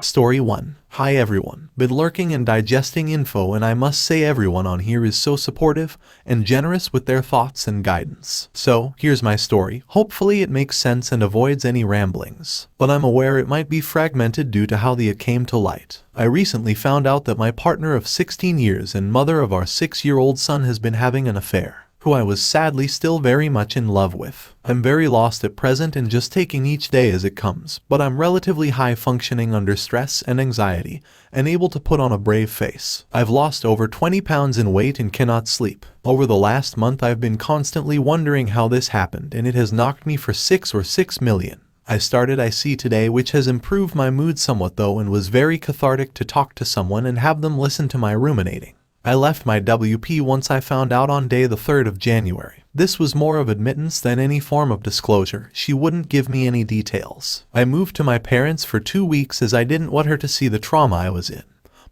Story 1. Hi everyone. Been lurking and digesting info, and I must say everyone on here is so supportive and generous with their thoughts and guidance. So, here's my story. Hopefully it makes sense and avoids any ramblings, but I'm aware it might be fragmented due to how it came to light. I recently found out that my partner of 16 years and mother of our 6-year-old son has been having an affair, who I was sadly still very much in love with. I'm very lost at present and just taking each day as it comes, but I'm relatively high functioning under stress and anxiety, and able to put on a brave face. I've lost over 20 pounds in weight and cannot sleep. Over the last month I've been constantly wondering how this happened, and it has knocked me for 6 million. I started IC today, which has improved my mood somewhat though, and was very cathartic to talk to someone and have them listen to my ruminating. I left my WP once I found out on day the 3rd of January. This was more of admittance than any form of disclosure. She wouldn't give me any details. I moved to my parents for 2 weeks as I didn't want her to see the trauma I was in.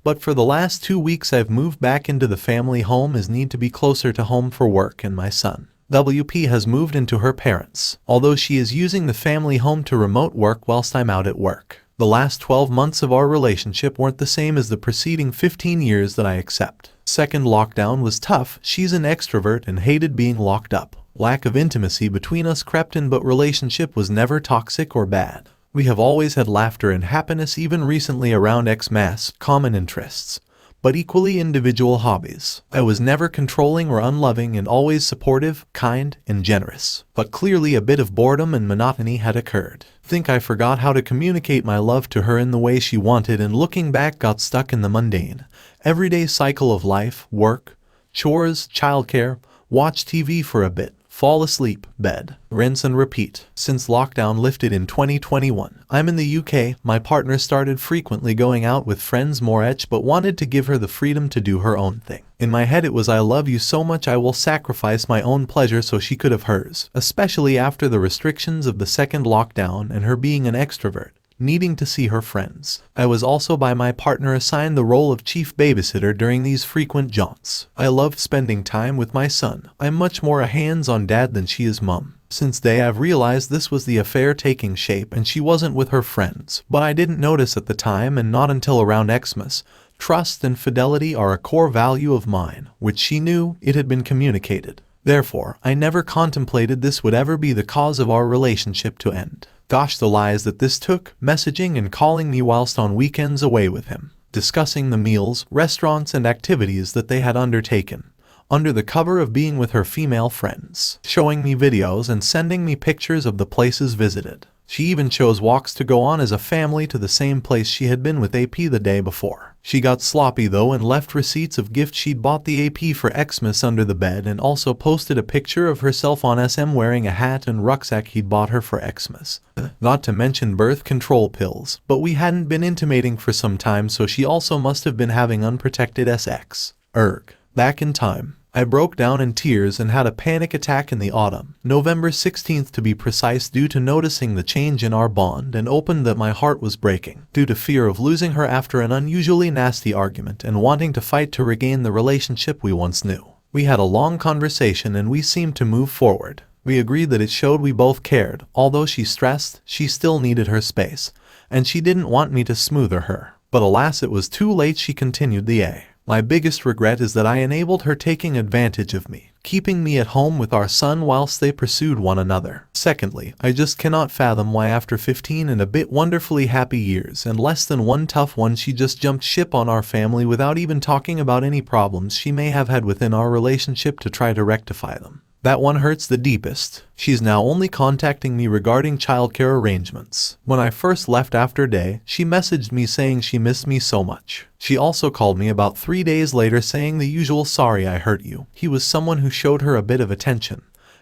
But for the last 2 weeks I've moved back into the family home as need to be closer to home for work, and my son, WP, has moved into her parents', although she is using the family home to remote work whilst I'm out at work. The last 12 months of our relationship weren't the same as the preceding 15 years that I accept. Second lockdown was tough. She's an extrovert and hated being locked up. Lack of intimacy between us crept in, but relationship was never toxic or bad. We have always had laughter and happiness, even recently around Xmas, common interests, but equally individual hobbies. I was never controlling or unloving, and always supportive, kind, and generous. But clearly a bit of boredom and monotony had occurred. Think I forgot how to communicate my love to her in the way she wanted, and looking back got stuck in the mundane, everyday cycle of life, work, chores, childcare, watch TV for a bit, fall asleep, bed, rinse and repeat. Since lockdown lifted in 2021, I'm in the UK. My partner started frequently going out with friends more but wanted to give her the freedom to do her own thing. In my head it was, I love you so much I will sacrifice my own pleasure so she could have hers, especially after the restrictions of the second lockdown and her being an extrovert, needing to see her friends. I was also by my partner assigned the role of chief babysitter during these frequent jaunts. I loved spending time with my son. I'm much more a hands-on dad than she is mum. Since day I've realized this was the affair taking shape and she wasn't with her friends, but I didn't notice at the time, and not until around Xmas. Trust and fidelity are a core value of mine, which she knew. It had been communicated. Therefore, I never contemplated this would ever be the cause of our relationship to end. Gosh, the lies that this took, messaging and calling me whilst on weekends away with him, discussing the meals, restaurants and activities that they had undertaken, under the cover of being with her female friends, showing me videos and sending me pictures of the places visited. She even chose walks to go on as a family to the same place she had been with AP the day before. She got sloppy though and left receipts of gifts she'd bought the AP for Xmas under the bed, and also posted a picture of herself on SM wearing a hat and rucksack he'd bought her for Xmas. Not to mention birth control pills, but we hadn't been intimating for some time, so she also must have been having unprotected sex. Back in time. I broke down in tears and had a panic attack in the autumn, November 16th to be precise, due to noticing the change in our bond, and opened that my heart was breaking, due to fear of losing her after an unusually nasty argument and wanting to fight to regain the relationship we once knew. We had a long conversation and we seemed to move forward. We agreed that it showed we both cared. Although she stressed, she still needed her space, and she didn't want me to smother her. But alas, it was too late. She continued the My biggest regret is that I enabled her taking advantage of me, keeping me at home with our son whilst they pursued one another. Secondly, I just cannot fathom why after 15 and a bit wonderfully happy years and less than one tough one, she just jumped ship on our family without even talking about any problems she may have had within our relationship to try to rectify them. That one hurts the deepest. She's now only contacting me regarding childcare arrangements. When I first left after day, she messaged me saying she missed me so much. She also called me about 3 days later saying the usual, sorry I hurt you. He was someone who showed her a bit of attention.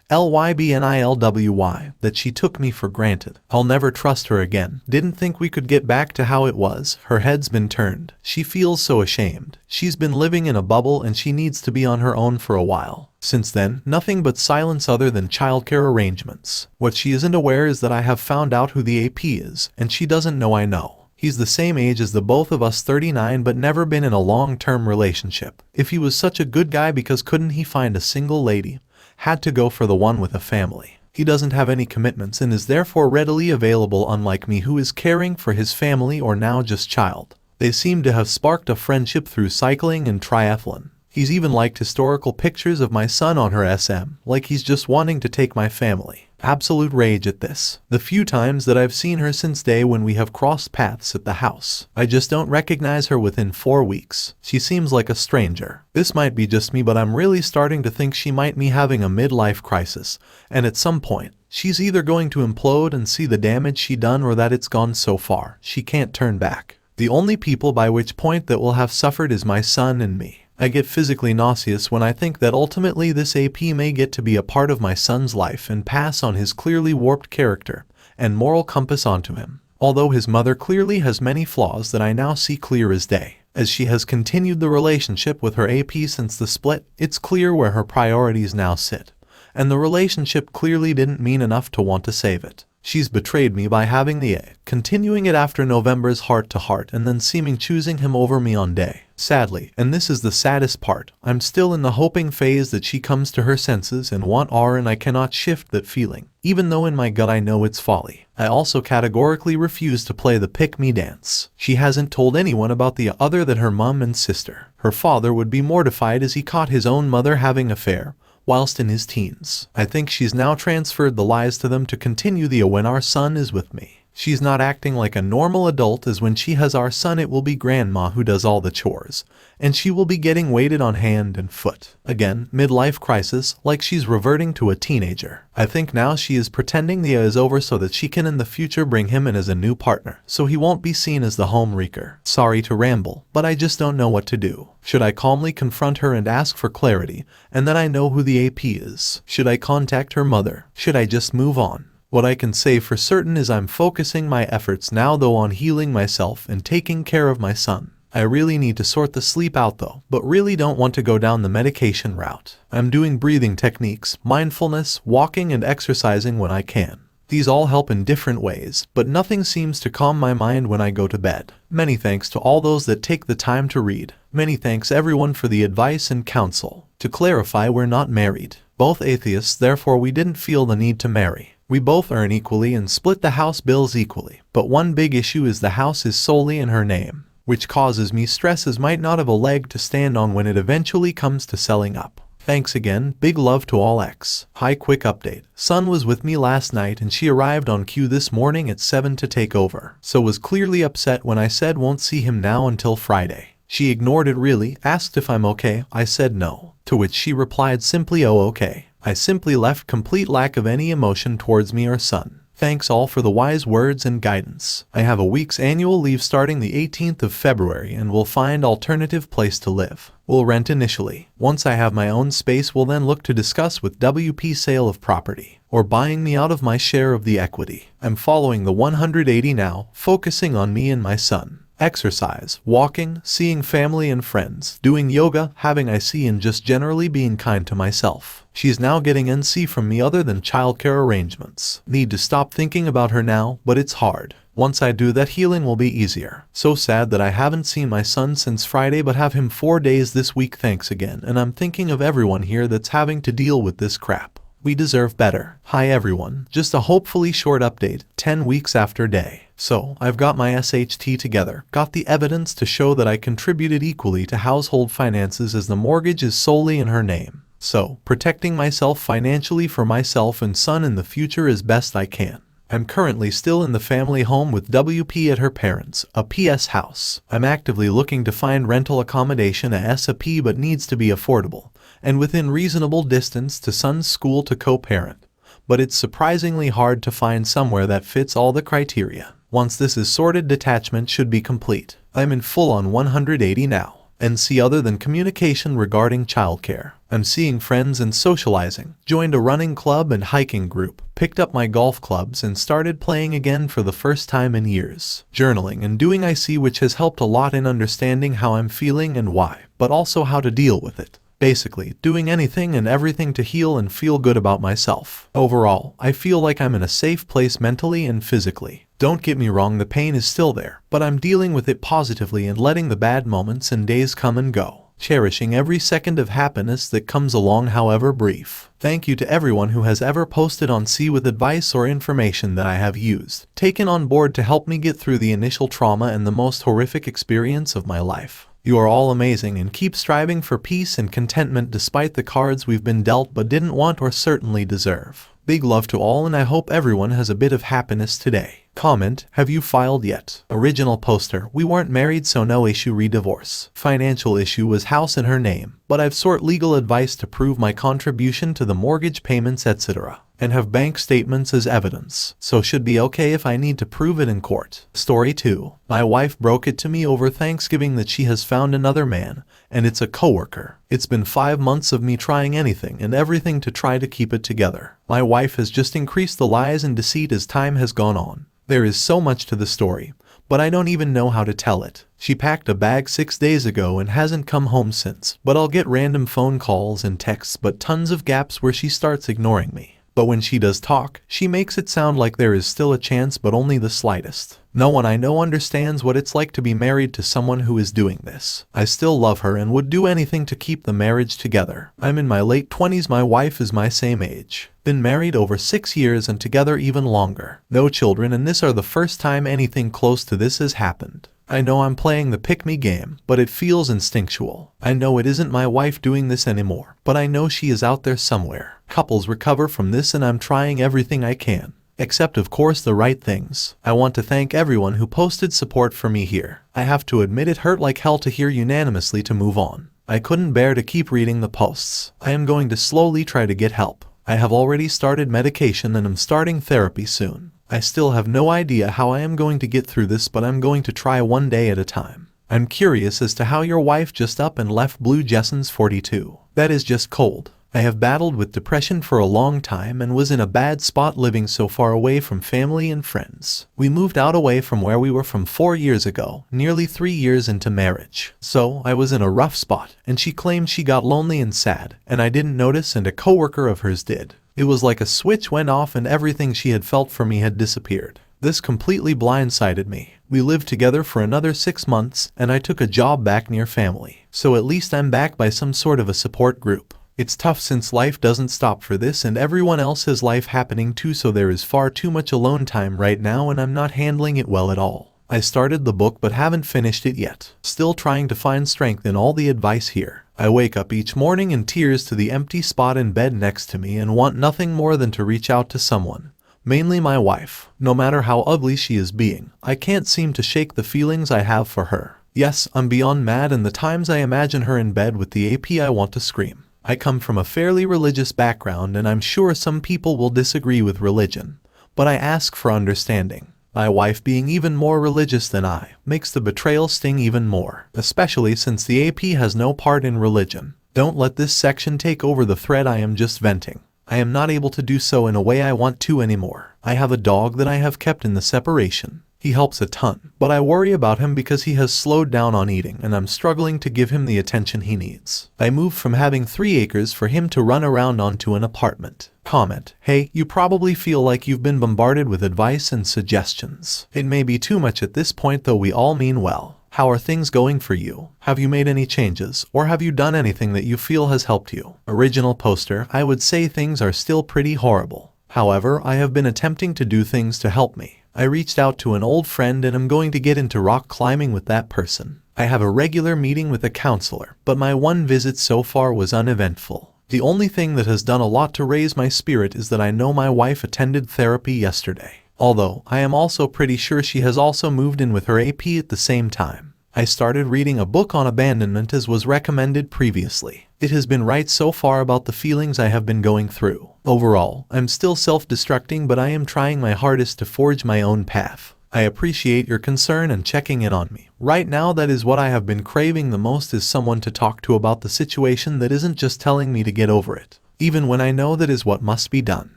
LYBNILWY, that she took me for granted. I'll never trust her again. Didn't think we could get back to how it was. Her head's been turned. She feels so ashamed. She's been living in a bubble and she needs to be on her own for a while. Since then, nothing but silence other than childcare arrangements. What she isn't aware is that I have found out who the AP is, and she doesn't know I know. He's the same age as the both of us, 39, but never been in a long-term relationship. If he was such a good guy, because couldn't he find a single lady? Had to go for the one with a family. He doesn't have any commitments and is therefore readily available, unlike me who is caring for his family or now just child. They seem to have sparked a friendship through cycling and triathlon. He's even liked historical pictures of my son on her SM, like he's just wanting to take my family. Absolute rage at this. The few times that I've seen her since day when we have crossed paths at the house, I just don't recognize her within 4 weeks. She seems like a stranger. This might be just me, but I'm really starting to think she might be having a midlife crisis, and at some point, she's either going to implode and see the damage she done, or that it's gone so far she can't turn back. The only people by which point that will have suffered is my son and me. I get physically nauseous when I think that ultimately this AP may get to be a part of my son's life and pass on his clearly warped character and moral compass onto him. Although his mother clearly has many flaws that I now see clear as day. As she has continued the relationship with her AP since the split, it's clear where her priorities now sit. And the relationship clearly didn't mean enough to want to save it. She's betrayed me by having the A, continuing it after November's heart-to-heart and then seeming choosing him over me on day. Sadly, and this is the saddest part, I'm still in the hoping phase that she comes to her senses and want R, and I cannot shift that feeling, even though in my gut I know it's folly. I also categorically refuse to play the pick-me dance. She hasn't told anyone about the other than her mum and sister. Her father would be mortified as he caught his own mother having an affair whilst in his teens. I think she's now transferred the lies to them to continue the when our son is with me. She's not acting like a normal adult, as when she has our son it will be grandma who does all the chores, and she will be getting waited on hand and foot. Again, midlife crisis, like she's reverting to a teenager. I think now she is pretending the is over so that she can in the future bring him in as a new partner, so he won't be seen as the home wreaker. Sorry to ramble, but I just don't know what to do. Should I calmly confront her and ask for clarity, and then I know who the AP is? Should I contact her mother? Should I just move on? What I can say for certain is I'm focusing my efforts now though on healing myself and taking care of my son. I really need to sort the sleep out though, but really don't want to go down the medication route. I'm doing breathing techniques, mindfulness, walking and exercising when I can. These all help in different ways, but nothing seems to calm my mind when I go to bed. Many thanks to all those that take the time to read. Many thanks everyone for the advice and counsel. To clarify, we're not married. Both atheists, therefore we didn't feel the need to marry. We both earn equally and split the house bills equally, but one big issue is the house is solely in her name, which causes me stress as might not have a leg to stand on when it eventually comes to selling up. Thanks again, big love to all X. Hi, quick update. Son was with me last night and she arrived on cue this morning at 7 to take over, so was clearly upset when I said won't see him now until Friday. She ignored it really, asked if I'm okay, I said no, to which she replied simply oh okay. I simply left complete lack of any emotion towards me or son. Thanks all for the wise words and guidance. I have a week's annual leave starting the 18th of February and will find alternative place to live. We'll rent initially. Once I have my own space, we'll then look to discuss with WP sale of property, or buying me out of my share of the equity. I'm following the 180 now, focusing on me and my son. Exercise, walking, seeing family and friends, doing yoga, having IC and just generally being kind to myself. She's now getting NC from me other than childcare arrangements. Need to stop thinking about her now, but it's hard. Once I do that, healing will be easier. So sad that I haven't seen my son since Friday but have him 4 days this week. Thanks again, and I'm thinking of everyone here that's having to deal with this crap. We deserve better. Hi everyone, just a hopefully short update, 10 weeks after day. So, I've got my SHT together, got the evidence to show that I contributed equally to household finances as the mortgage is solely in her name. So, protecting myself financially for myself and son in the future as best I can. I'm currently still in the family home with WP at her parents', a PS house. I'm actively looking to find rental accommodation as a P but needs to be affordable, and within reasonable distance to son's school to co-parent. But it's surprisingly hard to find somewhere that fits all the criteria. Once this is sorted, detachment should be complete. I'm in full on 180 now. NC other than communication regarding childcare. I'm seeing friends and socializing, joined a running club and hiking group, picked up my golf clubs and started playing again for the first time in years. Journaling and doing IC, which has helped a lot in understanding how I'm feeling and why, but also how to deal with it. Basically, doing anything and everything to heal and feel good about myself. Overall, I feel like I'm in a safe place mentally and physically. Don't get me wrong, the pain is still there, but I'm dealing with it positively and letting the bad moments and days come and go. cherishing every second of happiness that comes along, however brief. Thank you to everyone who has ever posted on C with advice or information that I have used, taken on board to help me get through the initial trauma and the most horrific experience of my life. You are all amazing and keep striving for peace and contentment despite the cards we've been dealt but didn't want or certainly deserve. Big love to all, and I hope everyone has a bit of happiness today. Comment: have you filed yet? Original poster: we weren't married so no issue, re-divorce. Financial issue was house in her name, but I've sought legal advice to prove my contribution to the mortgage payments etc. and have bank statements as evidence, so should be okay if I need to prove it in court. Story 2. My wife broke it to me over Thanksgiving that she has found another man, and it's a coworker. It's been 5 months of me trying anything and everything to try to keep it together. My wife has just increased the lies and deceit as time has gone on. There is so much to the story, but I don't even know how to tell it. She packed a bag 6 days ago and hasn't come home since, but I'll get random phone calls and texts but tons of gaps where she starts ignoring me. But when she does talk, she makes it sound like there is still a chance, but only the slightest. No one I know understands what it's like to be married to someone who is doing this. I still love her and would do anything to keep the marriage together. I'm in my late 20s, my wife is my same age. Been married over 6 years and together even longer. No children, and this are the first time anything close to this has happened. I know I'm playing the pick-me game, but it feels instinctual. I know it isn't my wife doing this anymore, but I know she is out there somewhere. Couples recover from this and I'm trying everything I can. Except of course the right things. I want to thank everyone who posted support for me here. I have to admit it hurt like hell to hear unanimously to move on. I couldn't bear to keep reading the posts. I am going to slowly try to get help. I have already started medication and I'm starting therapy soon. I still have no idea how I am going to get through this, but I'm going to try one day at a time. I'm curious as to how your wife just up and left Blue Jessens 42. That is just cold. I have battled with depression for a long time and was in a bad spot living so far away from family and friends. We moved out away from where we were from 4 years ago, nearly 3 years into marriage. So I was in a rough spot, and she claimed she got lonely and sad, and I didn't notice and a coworker of hers did. It was like a switch went off and everything she had felt for me had disappeared. This completely blindsided me. We lived together for another 6 months, and I took a job back near family. So at least I'm backed by some sort of a support group. It's tough since life doesn't stop for this and everyone else has life happening too, so there is far too much alone time right now and I'm not handling it well at all. I started the book but haven't finished it yet. Still trying to find strength in all the advice here. I wake up each morning in tears to the empty spot in bed next to me and want nothing more than to reach out to someone. Mainly my wife. No matter how ugly she is being, I can't seem to shake the feelings I have for her. Yes, I'm beyond mad, and the times I imagine her in bed with the AP I want to scream. I come from a fairly religious background and I'm sure some people will disagree with religion, but I ask for understanding. My wife being even more religious than I makes the betrayal sting even more, especially since the AP has no part in religion. Don't let this section take over the thread. I am just venting. I am not able to do so in a way I want to anymore. I have a dog that I have kept in the separation. He helps a ton, but I worry about him because he has slowed down on eating and I'm struggling to give him the attention he needs. I moved from having 3 acres for him to run around onto an apartment. Comment: hey, you probably feel like you've been bombarded with advice and suggestions. It may be too much at this point, though we all mean well. How are things going for you? Have you made any changes, or have you done anything that you feel has helped you? Original poster: I would say things are still pretty horrible. However, I have been attempting to do things to help me. I reached out to an old friend and I'm going to get into rock climbing with that person. I have a regular meeting with a counselor, but my one visit so far was uneventful. The only thing that has done a lot to raise my spirit is that I know my wife attended therapy yesterday. Although, I am also pretty sure she has also moved in with her AP at the same time. I started reading a book on abandonment as was recommended previously. It has been right so far about the feelings I have been going through. Overall, I'm still self-destructing, but I am trying my hardest to forge my own path. I appreciate your concern and checking in on me. Right now, that is what I have been craving the most, is someone to talk to about the situation that isn't just telling me to get over it, even when I know that is what must be done.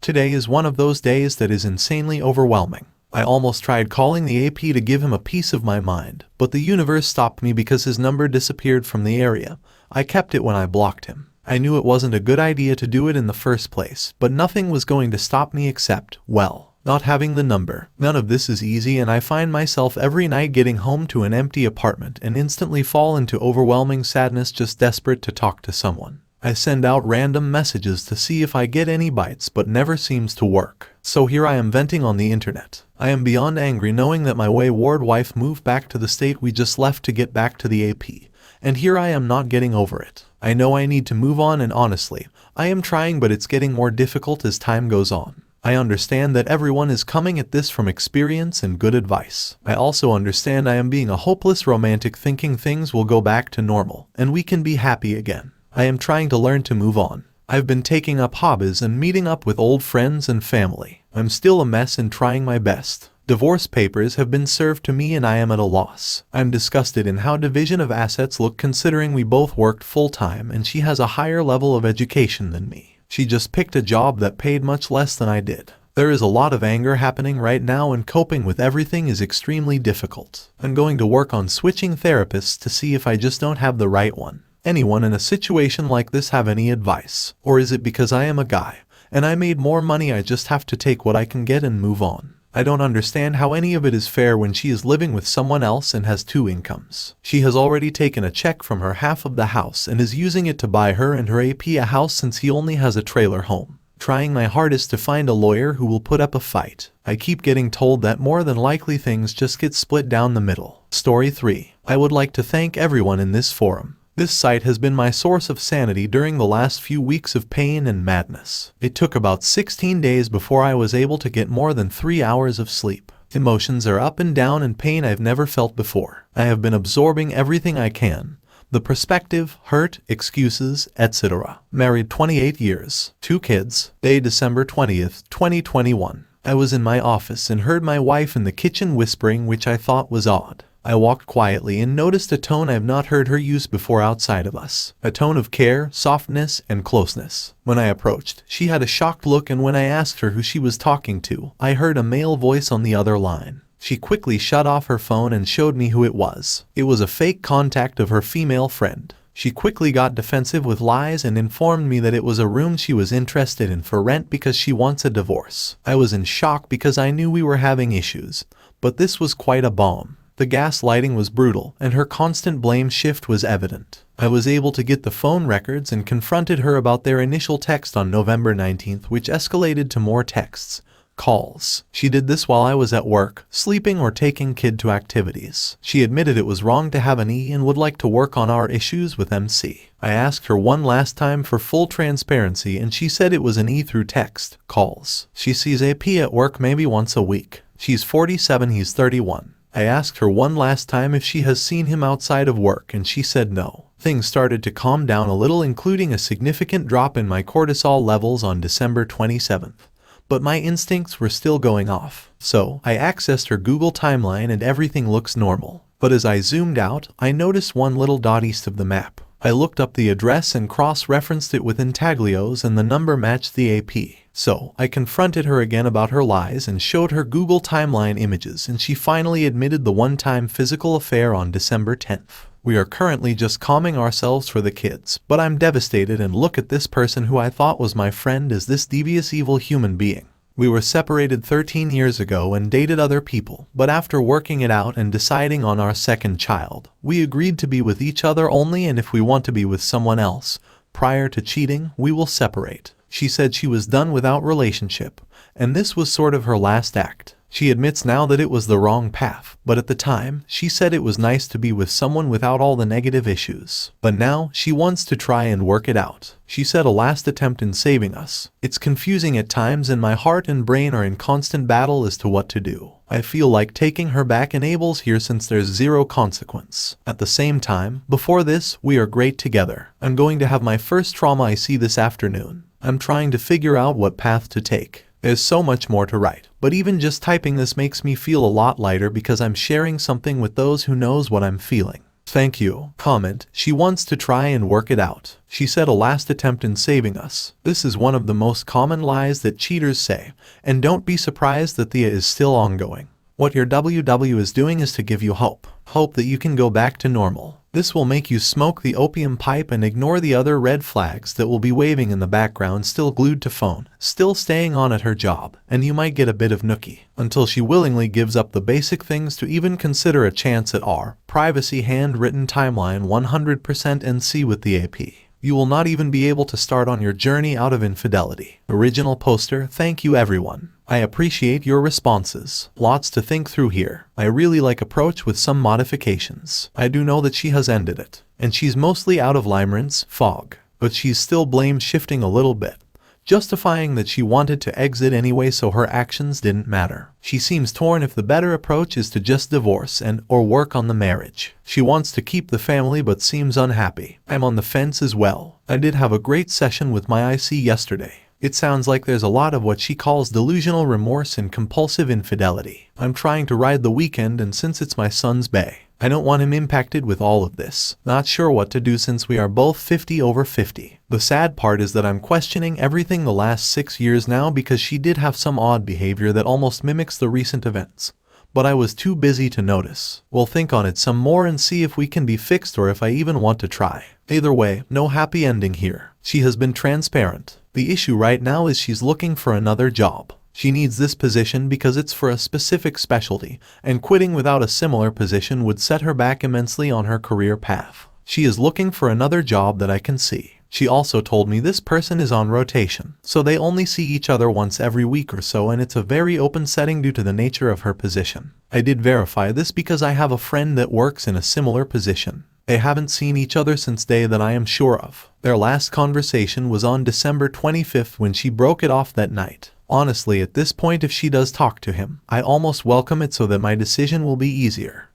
Today is one of those days that is insanely overwhelming. I almost tried calling the AP to give him a piece of my mind, but the universe stopped me because his number disappeared from the area. I kept it when I blocked him. I knew it wasn't a good idea to do it in the first place, but nothing was going to stop me except, well, not having the number. None of this is easy, and I find myself every night getting home to an empty apartment and instantly fall into overwhelming sadness, just desperate to talk to someone. I send out random messages to see if I get any bites, but never seems to work. So here I am venting on the internet. I am beyond angry knowing that my wayward wife moved back to the state we just left to get back to the AP. And here I am not getting over it. I know I need to move on, and honestly, I am trying, but it's getting more difficult as time goes on. I understand that everyone is coming at this from experience and good advice. I also understand I am being a hopeless romantic, thinking things will go back to normal and we can be happy again. I am trying to learn to move on. I've been taking up hobbies and meeting up with old friends and family. I'm still a mess and trying my best. Divorce papers have been served to me and I am at a loss. I'm disgusted in how division of assets look, considering we both worked full-time and she has a higher level of education than me. She just picked a job that paid much less than I did. There is a lot of anger happening right now, and coping with everything is extremely difficult. I'm going to work on switching therapists to see if I just don't have the right one. Anyone in a situation like this have any advice? Or is it because I am a guy and I made more money I just have to take what I can get and move on? I don't understand how any of it is fair when she is living with someone else and has 2 incomes. She has already taken a check from her half of the house and is using it to buy her and her AP a house, since he only has a trailer home. Trying my hardest to find a lawyer who will put up a fight. I keep getting told that more than likely things just get split down the middle. Story 3. I would like to thank everyone in this forum. This site has been my source of sanity during the last few weeks of pain and madness. It took about 16 days before I was able to get more than 3 hours of sleep. Emotions are up and down, and pain I've never felt before. I have been absorbing everything I can. The perspective, hurt, excuses, etc. Married 28 years. 2 kids. Day December 20th, 2021. I was in my office and heard my wife in the kitchen whispering, which I thought was odd. I walked quietly and noticed a tone I've not heard her use before outside of us. A tone of care, softness, and closeness. When I approached, she had a shocked look, and when I asked her who she was talking to, I heard a male voice on the other line. She quickly shut off her phone and showed me who it was. It was a fake contact of her female friend. She quickly got defensive with lies and informed me that it was a room she was interested in for rent because she wants a divorce. I was in shock because I knew we were having issues, but this was quite a bomb. The gaslighting was brutal, and her constant blame shift was evident. I was able to get the phone records and confronted her about their initial text on November 19th, which escalated to more texts, calls. She did this while I was at work, sleeping, or taking kid to activities. She admitted it was wrong to have an E and would like to work on our issues with MC. I asked her one last time for full transparency, and she said it was an E through text, calls. She sees AP at work maybe once a week. She's 47, he's 31. I asked her one last time if she has seen him outside of work, and she said no. Things started to calm down a little, including a significant drop in my cortisol levels on December 27th. But my instincts were still going off. So, I accessed her Google timeline and everything looks normal. But as I zoomed out, I noticed one little dot east of the map. I looked up the address and cross-referenced it with intaglios, and the number matched the AP. So, I confronted her again about her lies and showed her Google timeline images, and she finally admitted the one-time physical affair on December 10th. We are currently just calming ourselves for the kids, but I'm devastated, and look at this person who I thought was my friend as this devious evil human being. We were separated 13 years ago and dated other people, but after working it out and deciding on our second child, we agreed to be with each other only, and if we want to be with someone else, prior to cheating, we will separate. She said she was done with our relationship, and this was sort of her last act. She admits now that it was the wrong path, but at the time, she said it was nice to be with someone without all the negative issues. But now, she wants to try and work it out. She said a last attempt in saving us. It's confusing at times, and my heart and brain are in constant battle as to what to do. I feel like taking her back enables here since there's zero consequence. At the same time, before this, we are great together. I'm going to have my first trauma I see this afternoon. I'm trying to figure out what path to take. There's so much more to write, but even just typing this makes me feel a lot lighter because I'm sharing something with those who knows what I'm feeling. Thank you. Comment, she wants to try and work it out. She said a last attempt in saving us. This is one of the most common lies that cheaters say, and don't be surprised that the is still ongoing. What your WW is doing is to give you hope. Hope that you can go back to normal. This will make you smoke the opium pipe and ignore the other red flags that will be waving in the background, still glued to phone, still staying on at her job, and you might get a bit of nookie, until she willingly gives up the basic things to even consider a chance at our privacy handwritten timeline 100% NC with the AP. You will not even be able to start on your journey out of infidelity. Original poster. Thank you everyone. I appreciate your responses. Lots to think through here. I really like approach with some modifications. I do know that she has ended it, and she's mostly out of limerence, fog, but she's still blame shifting a little bit, justifying that she wanted to exit anyway so her actions didn't matter. She seems torn if the better approach is to just divorce and or work on the marriage. She wants to keep the family but seems unhappy. I'm on the fence as well. I did have a great session with my IC yesterday. It sounds like there's a lot of what she calls delusional remorse and compulsive infidelity. I'm trying to ride the weekend, and since it's my son's bay, I don't want him impacted with all of this. Not sure what to do since we are both 50 over 50. The sad part is that I'm questioning everything the last 6 years now because she did have some odd behavior that almost mimics the recent events. But I was too busy to notice. We'll think on it some more and see if we can be fixed or if I even want to try. Either way, no happy ending here. She has been transparent. The issue right now is she's looking for another job. She needs this position because it's for a specific specialty, and quitting without a similar position would set her back immensely on her career path. She is looking for another job that I can see. She also told me this person is on rotation, so they only see each other once every week or so, and it's a very open setting due to the nature of her position. I did verify this because I have a friend that works in a similar position. They haven't seen each other since day that I am sure of. Their last conversation was on December 25th when she broke it off that night. Honestly, at this point, if she does talk to him, I almost welcome it so that my decision will be easier.